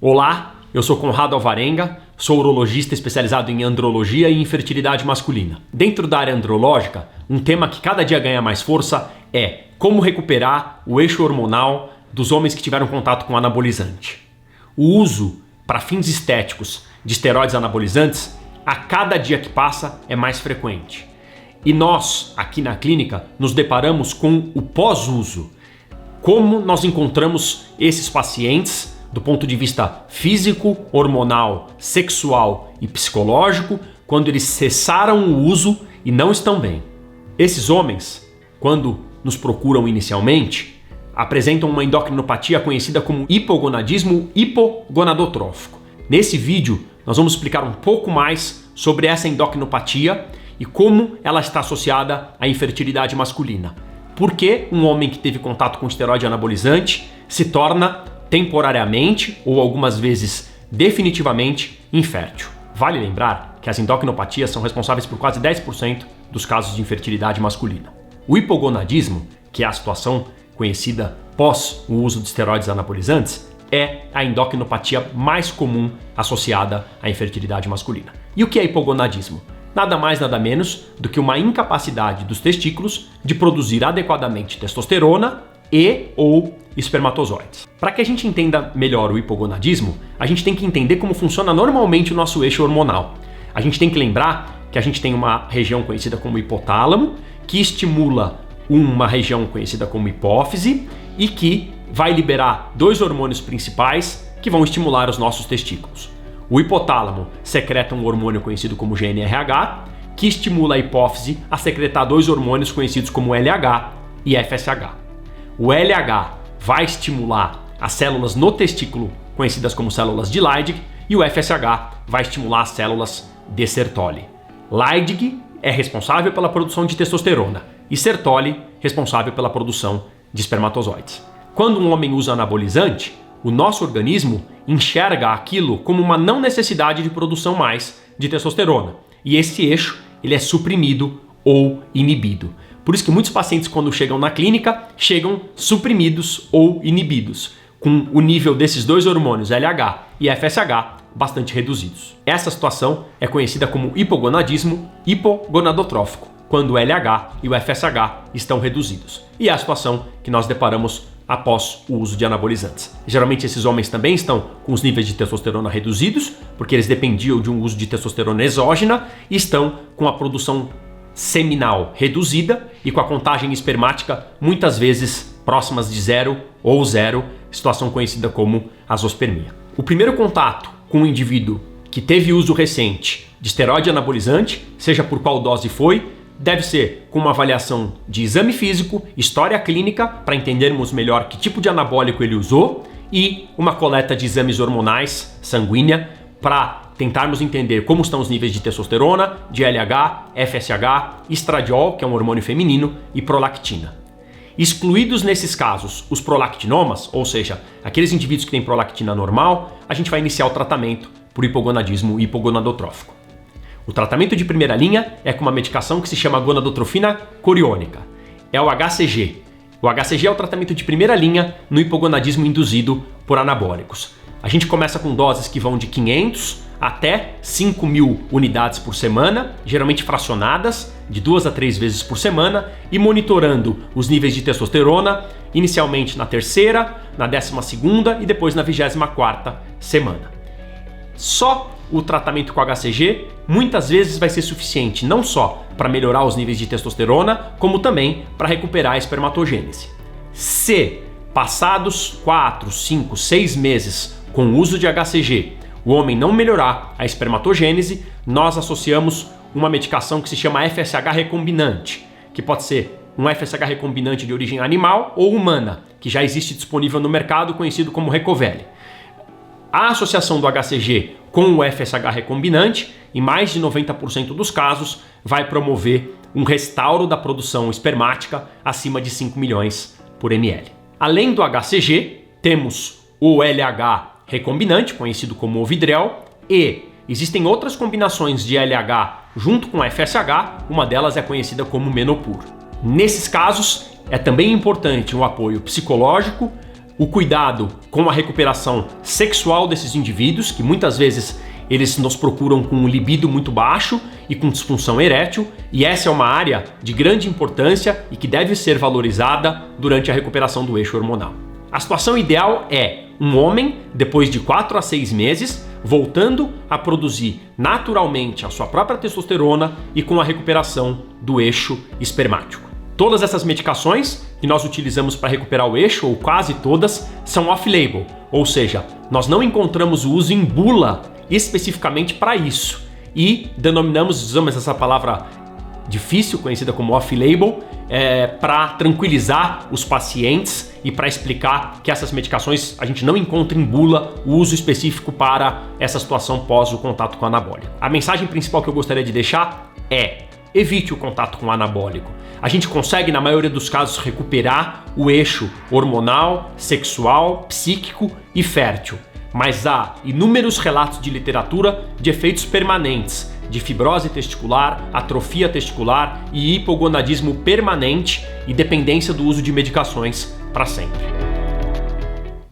Olá, eu sou Conrado Alvarenga, sou urologista especializado em andrologia e infertilidade masculina. Dentro da área andrológica, um tema que cada dia ganha mais força é como recuperar o eixo hormonal dos homens que tiveram contato com anabolizante. O uso para fins estéticos de esteroides anabolizantes, a cada dia que passa, é mais frequente. E nós, aqui na clínica, nos deparamos com o pós-uso. Como nós encontramos esses pacientes do ponto de vista físico, hormonal, sexual e psicológico, quando eles cessaram o uso e não estão bem. Esses homens, quando nos procuram inicialmente, apresentam uma endocrinopatia conhecida como hipogonadismo hipogonadotrófico. Nesse vídeo, nós vamos explicar um pouco mais sobre essa endocrinopatia e como ela está associada à infertilidade masculina. Por que um homem que teve contato com esteroide anabolizante se torna temporariamente ou algumas vezes definitivamente infértil? Vale lembrar que as endocrinopatias são responsáveis por quase 10% dos casos de infertilidade masculina. O hipogonadismo, que é a situação conhecida pós o uso de esteroides anabolizantes, é a endocrinopatia mais comum associada à infertilidade masculina. E o que é hipogonadismo? Nada mais, nada menos do que uma incapacidade dos testículos de produzir adequadamente testosterona e ou espermatozoides. Para que a gente entenda melhor o hipogonadismo, a gente tem que entender como funciona normalmente o nosso eixo hormonal. A gente tem que lembrar que a gente tem uma região conhecida como hipotálamo, que estimula uma região conhecida como hipófise e que vai liberar dois hormônios principais que vão estimular os nossos testículos. O hipotálamo secreta um hormônio conhecido como GnRH, que estimula a hipófise a secretar dois hormônios conhecidos como LH e FSH. O LH vai estimular as células no testículo, conhecidas como células de Leydig, e o FSH vai estimular as células de Sertoli. Leydig é responsável pela produção de testosterona e Sertoli responsável pela produção de espermatozoides. Quando um homem usa anabolizante, o nosso organismo enxerga aquilo como uma não necessidade de produção mais de testosterona. E esse eixo ele é suprimido ou inibido. Por isso que muitos pacientes, quando chegam na clínica, chegam suprimidos ou inibidos, com o nível desses dois hormônios, LH e FSH, bastante reduzidos. Essa situação é conhecida como hipogonadismo hipogonadotrófico, quando o LH e o FSH estão reduzidos. E é a situação que nós deparamos após o uso de anabolizantes. Geralmente esses homens também estão com os níveis de testosterona reduzidos, porque eles dependiam de um uso de testosterona exógena e estão com a produção seminal reduzida e com a contagem espermática muitas vezes próximas de zero ou zero, situação conhecida como azospermia. O primeiro contato com um indivíduo que teve uso recente de esteroide anabolizante, seja por qual dose foi, deve ser com uma avaliação de exame físico, história clínica, para entendermos melhor que tipo de anabólico ele usou, e uma coleta de exames hormonais sanguínea para tentarmos entender como estão os níveis de testosterona, de LH, FSH, estradiol, que é um hormônio feminino, e prolactina. Excluídos nesses casos os prolactinomas, ou seja, aqueles indivíduos que têm prolactina normal, a gente vai iniciar o tratamento por hipogonadismo hipogonadotrófico. O tratamento de primeira linha é com uma medicação que se chama gonadotrofina coriônica. É o HCG. O HCG é o tratamento de primeira linha no hipogonadismo induzido por anabólicos. A gente começa com doses que vão de 500 até 5.000 unidades por semana, geralmente fracionadas, de 2 a 3 vezes por semana, e monitorando os níveis de testosterona, inicialmente na terceira, na 12ª e depois na 24ª semana. Só o tratamento com HCG muitas vezes vai ser suficiente não só para melhorar os níveis de testosterona, como também para recuperar a espermatogênese. Se passados 4, 5, 6 meses com o uso de HCG, o homem não melhorar a espermatogênese, nós associamos uma medicação que se chama FSH recombinante, que pode ser um FSH recombinante de origem animal ou humana, que já existe disponível no mercado, conhecido como Recovel. A associação do HCG com o FSH recombinante, em mais de 90% dos casos, vai promover um restauro da produção espermática acima de 5 milhões por ml. Além do HCG, temos o LH recombinante, conhecido como Ovidrel, e existem outras combinações de LH junto com FSH, uma delas é conhecida como Menopur. Nesses casos, é também importante um apoio psicológico, o cuidado com a recuperação sexual desses indivíduos, que muitas vezes eles nos procuram com um libido muito baixo e com disfunção erétil, e essa é uma área de grande importância e que deve ser valorizada durante a recuperação do eixo hormonal. A situação ideal é um homem, depois de 4 a 6 meses, voltando a produzir naturalmente a sua própria testosterona e com a recuperação do eixo espermático. Todas essas medicações que nós utilizamos para recuperar o eixo, ou quase todas, são off-label, ou seja, nós não encontramos o uso em bula especificamente para isso e usamos essa palavra difícil, conhecida como off-label, para tranquilizar os pacientes e para explicar que essas medicações a gente não encontra em bula o uso específico para essa situação pós o contato com o anabólico. A mensagem principal que eu gostaria de deixar é: evite o contato com o anabólico. A gente consegue, na maioria dos casos, recuperar o eixo hormonal, sexual, psíquico e fértil. Mas há inúmeros relatos de literatura de efeitos permanentes, de fibrose testicular, atrofia testicular e hipogonadismo permanente e dependência do uso de medicações para sempre.